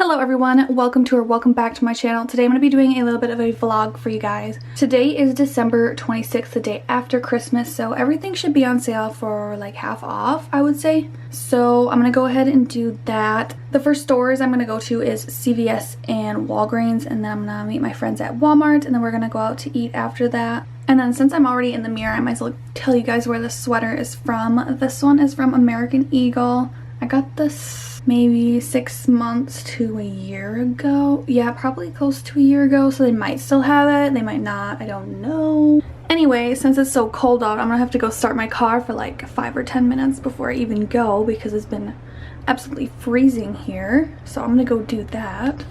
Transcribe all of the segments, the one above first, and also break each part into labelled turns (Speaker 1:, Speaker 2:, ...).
Speaker 1: Hello everyone, welcome to or welcome back to my channel. Today I'm going to be doing a little bit of a vlog for you guys. Today is December 26th, the day after Christmas, so everything should be on sale for like half off, I would say. So I'm going to go ahead and do that. The first stores I'm going to go to is CVS and Walgreens, and then I'm going to meet my friends at Walmart, and then we're going to go out to eat after that. And then since I'm already in the mirror, I might as well tell you guys where this sweater is from. This one is from American Eagle. I got this maybe 6 months to a year ago. Yeah, probably close to a year ago, so they might still have it. They might not. I don't know. Anyway, since it's so cold out, I'm gonna have to go start my car for like 5 or 10 minutes before I even go because it's been absolutely freezing here. So I'm gonna go do that.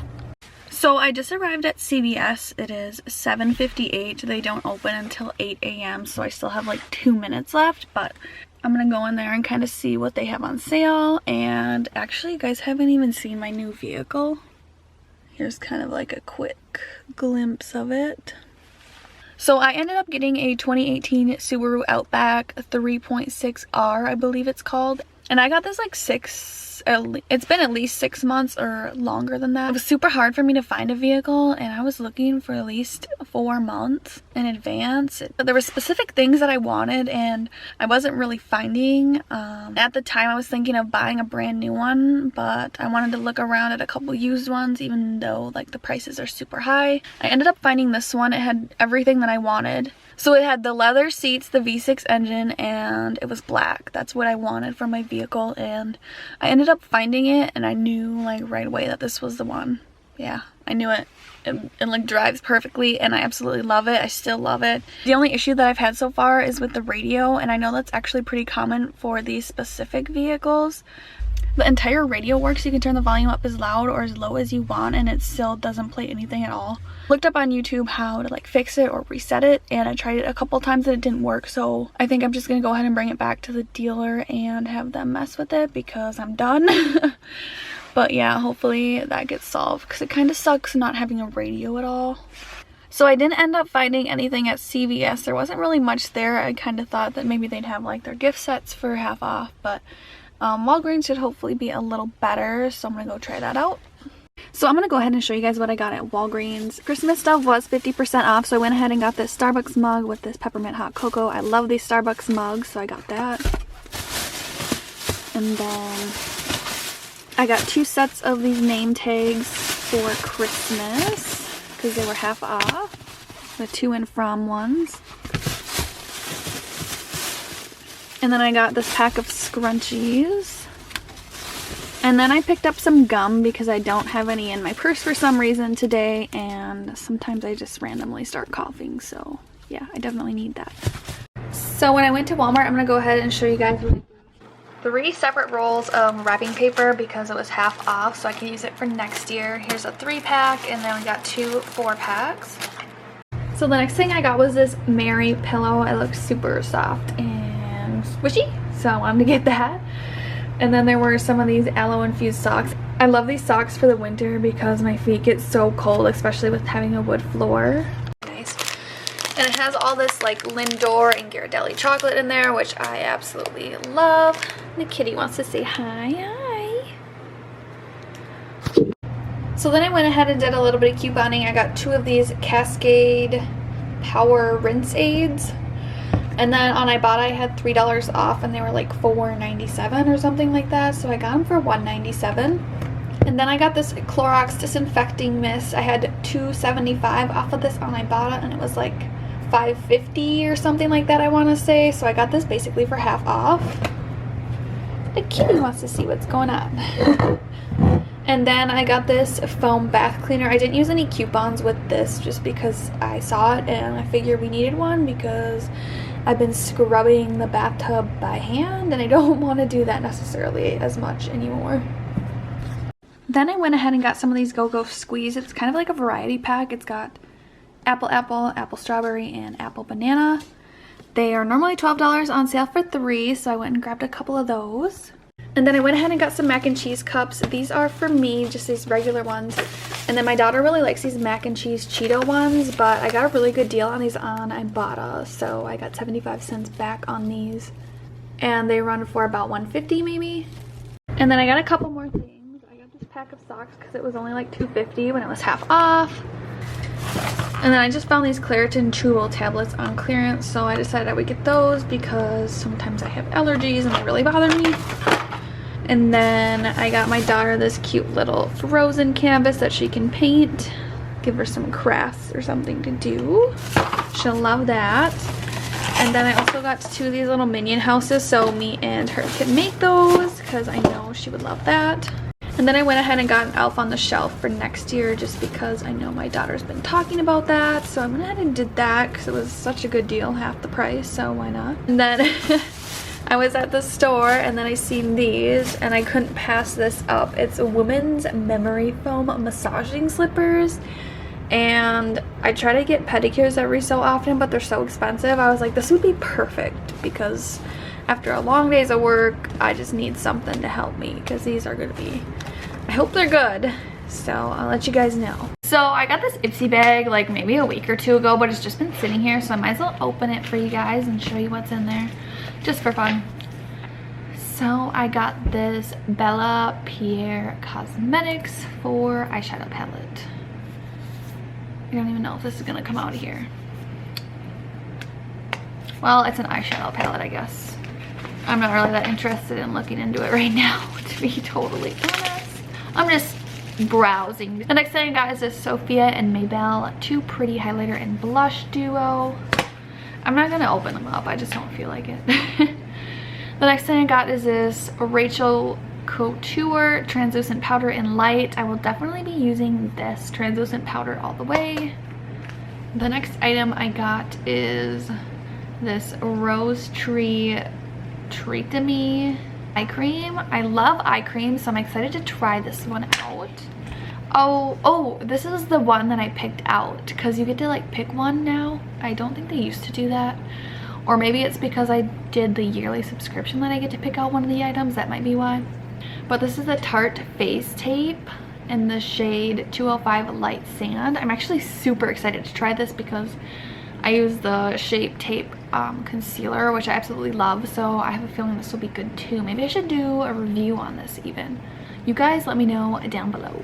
Speaker 1: So I just arrived at CVS. It is 7:58. They don't open until 8 a.m. so I still have like 2 minutes left, but I'm gonna go in there and kind of see what they have on sale. And actually, you guys haven't even seen my new vehicle. Here's kind of like a quick glimpse of it. So I ended up getting a 2018 Subaru Outback 3.6R, I believe it's called. And I got this like it's been at least 6 months or longer than that. It was super hard for me to find a vehicle, and I was looking for at least 4 months in advance. There were specific things that I wanted and I wasn't really finding. At the time I was thinking of buying a brand new one, but I wanted to look around at a couple used ones even though like the prices are super high. I ended up finding this one. It had everything that I wanted. So it had the leather seats, the V6 engine, and it was black. That's what I wanted for my vehicle, and I ended up finding it, and I knew like right away that this was the one. Yeah, I knew it. It like drives perfectly, and I absolutely love it. I still love it. The only issue that I've had so far is with the radio, and I know that's actually pretty common for these specific vehicles. The entire radio works. You can turn the volume up as loud or as low as you want, and it still doesn't play anything at all. Looked up on YouTube how to like fix it or reset it, and I tried it a couple times and it didn't work, so I think I'm just gonna go ahead and bring it back to the dealer and have them mess with it because I'm done. But yeah, hopefully that gets solved because it kind of sucks not having a radio at all. So I didn't end up finding anything at CVS. There wasn't really much there. I kind of thought that maybe they'd have like their gift sets for half off, but Walgreens should hopefully be a little better, so I'm gonna go try that out. So I'm gonna go ahead and show you guys what I got at Walgreens. Christmas stuff was 50% off, so I went ahead and got this Starbucks mug with this peppermint hot cocoa. I love these Starbucks mugs, so I got that. And then I got 2 sets of these name tags for Christmas because they were half off, the to and from ones. And then I got this pack of scrunchies. And then I picked up some gum because I don't have any in my purse for some reason today, and sometimes I just randomly start coughing, so yeah, I definitely need that. So when I went to Walmart, I'm going to go ahead and show you guys 3 separate rolls of wrapping paper because it was half off, so I can use it for next year. Here's a 3-pack, and then we got 2 4-packs. So the next thing I got was this Mary pillow. It looks super soft and squishy, so I wanted to get that. And then there were some of these aloe infused socks. I love these socks for the winter because my feet get so cold, especially with having a wood floor. Nice. And it has all this like Lindor and Ghirardelli chocolate in there, which I absolutely love. The kitty wants to say hi. Hi. So then I went ahead and did a little bit of couponing. I got 2 of these Cascade Power Rinse Aids. And then on Ibotta I had $3 off, and they were like $4.97 or something like that, so I got them for $1.97. And then I got this Clorox disinfecting mist. I had $2.75 off of this on Ibotta, and it was like $5.50 or something like that, I want to say. So I got this basically for half off. The kitty wants to see what's going on. And then I got this foam bath cleaner. I didn't use any coupons with this just because I saw it and I figured we needed one because I've been scrubbing the bathtub by hand and I don't want to do that necessarily as much anymore. Then I went ahead and got some of these Go-Go Squeeze. It's kind of like a variety pack. It's got apple, apple strawberry, and apple banana. They are normally $12 on sale for 3, so I went and grabbed a couple of those. And then I went ahead and got some mac and cheese cups. These are for me, just these regular ones. And then my daughter really likes these mac and cheese Cheeto ones, but I got a really good deal on these on Ibotta, so I got 75 cents back on these. And they run for about $1.50 maybe. And then I got a couple more things. I got this pack of socks because it was only like $2.50 when it was half off. And then I just found these Claritin chewable tablets on clearance, so I decided I would get those because sometimes I have allergies and they really bother me. And then I got my daughter this cute little Frozen canvas that she can paint. Give her some crafts or something to do. She'll love that. And then I also got 2 of these little minion houses so me and her can make those because I know she would love that. And then I went ahead and got an Elf on the Shelf for next year just because I know my daughter's been talking about that. So I went ahead and did that because it was such a good deal, half the price, so why not? And then I was at the store and then I seen these and I couldn't pass this up. It's a women's memory foam massaging slippers. And I try to get pedicures every so often, but they're so expensive. I was like, this would be perfect because after a long days of work, I just need something to help me because these are going to be, I hope they're good. So I'll let you guys know. So I got this Ipsy bag like maybe a week or 2 ago, but it's just been sitting here. So I might as well open it for you guys and show you what's in there just for fun. So I got this Bella Pierre Cosmetics 4 eyeshadow palette. I don't even know if this is going to come out of here. Well, it's an eyeshadow palette, I guess. I'm not really that interested in looking into it right now, to be totally honest. I'm just browsing. The next thing I got is this Sophia and Maybelle 2 Pretty Highlighter and Blush Duo. I'm not going to open them up. I just don't feel like it. The next thing I got is this Rachel Couture Translucent Powder in Light. I will definitely be using this translucent powder all the way. The next item I got is this Rose Tree Treat to Me eye cream. I love eye cream, so I'm excited to try this one out. Oh, this is the one that I picked out because you get to like pick one now. I don't think they used to do that. Or maybe it's because I did the yearly subscription that I get to pick out one of the items. That might be why. But this is the Tarte Face Tape in the shade 205 Light Sand. I'm actually super excited to try this because I use the Shape Tape concealer, which I absolutely love, so I have a feeling this will be good too. Maybe I should do a review on this even. You guys let me know down below.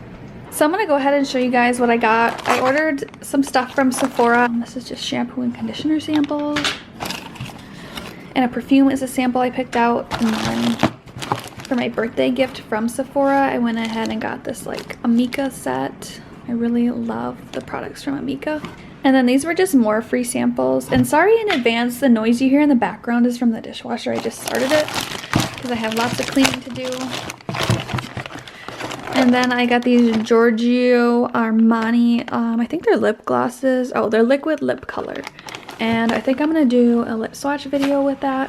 Speaker 1: So I'm gonna go ahead and show you guys what I got. I ordered some stuff from Sephora. This is just shampoo and conditioner samples. And a perfume is a sample I picked out. And then for my birthday gift from Sephora, I went ahead and got this like Amika set. I really love the products from Amika. And then these were just more free samples. And sorry in advance, the noise you hear in the background is from the dishwasher. I just started it because I have lots of cleaning to do. And then I got these Giorgio Armani, I think they're lip glosses. Oh, they're liquid lip color. And I think I'm gonna do a lip swatch video with that.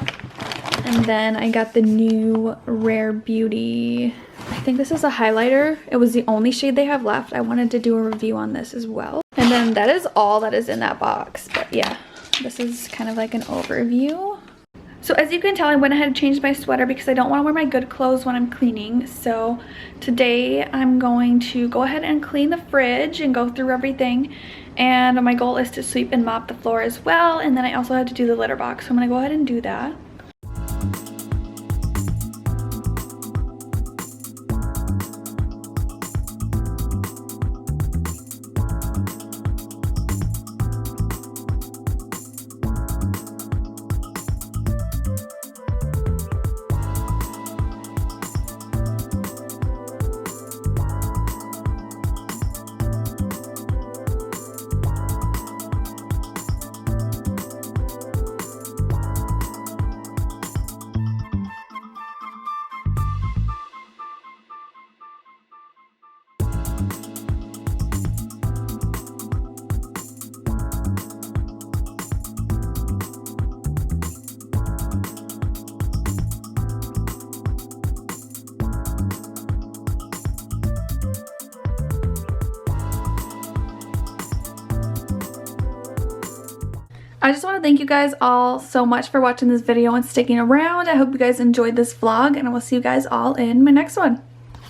Speaker 1: And then I got the new Rare Beauty, I think this is a highlighter. It was the only shade they have left. I wanted to do a review on this as well. And then that is all that is in that box. But yeah, this is kind of like an overview. So as you can tell, I went ahead and changed my sweater because I don't want to wear my good clothes when I'm cleaning. So today I'm going to go ahead and clean the fridge and go through everything. And my goal is to sweep and mop the floor as well. And then I also had to do the litter box. So I'm going to go ahead and do that. I just want to thank you guys all so much for watching this video and sticking around. I hope you guys enjoyed this vlog, and I will see you guys all in my next one.